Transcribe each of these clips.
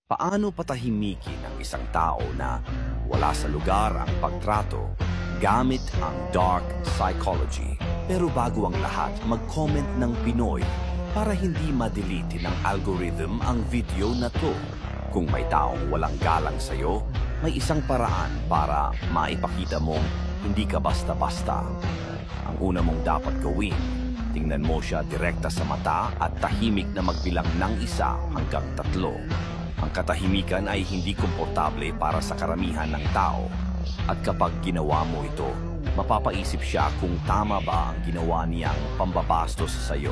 Paano patahimikin ang isang tao na wala sa lugar ang pagtrato gamit ang dark psychology? Pero bago ang lahat, mag-comment ng Pinoy para hindi ma-delete ng algorithm ang video na to. Kung may taong walang galang sa'yo, may isang paraan para maipakita mong hindi ka basta-basta. Ang una mong dapat gawin, tingnan mo siya direkta sa mata at tahimik na magbilang ng 1 hanggang 3. Ang katahimikan ay hindi komportable para sa karamihan ng tao. At kapag ginawa mo ito, mapapaisip siya kung tama ba ang ginawa niyang pambabastos sa iyo.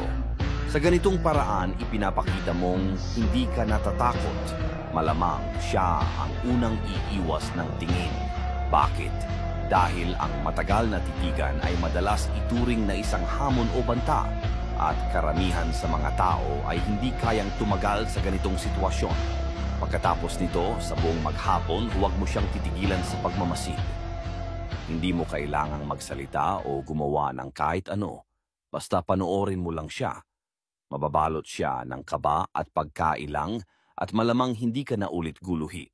Sa ganitong paraan, ipinapakita mong hindi ka natatakot. Malamang siya ang unang iiwas ng tingin. Bakit? Dahil ang matagal na titigan ay madalas ituring na isang hamon o banta. At karamihan sa mga tao ay hindi kayang tumagal sa ganitong sitwasyon. Pagkatapos nito, sa buong maghapon, huwag mo siyang titigilan sa pagmamasid. Hindi mo kailangang magsalita o gumawa ng kahit ano. Basta panoorin mo lang siya. Mababalot siya ng kaba at pagkailang at malamang hindi ka na ulit guluhin.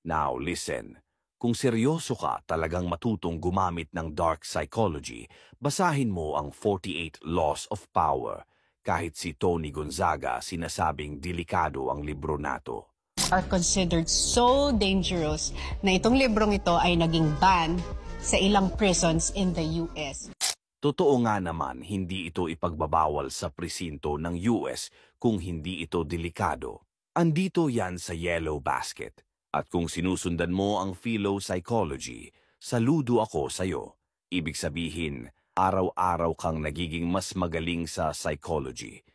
Now listen, kung seryoso ka talagang matutong gumamit ng dark psychology, basahin mo ang 48 Laws of Power. Kahit si Tony Gonzaga sinasabing delikado ang libro nato. Are considered so dangerous na itong librong ito ay naging ban sa ilang prisons in the US. Totoo nga naman, hindi ito ipagbabawal sa presinto ng US kung hindi ito delikado. Andito yan sa yellow basket. At kung sinusundan mo ang philo-psychology, saludo ako sa'yo. Ibig sabihin, araw-araw kang nagiging mas magaling sa psychology.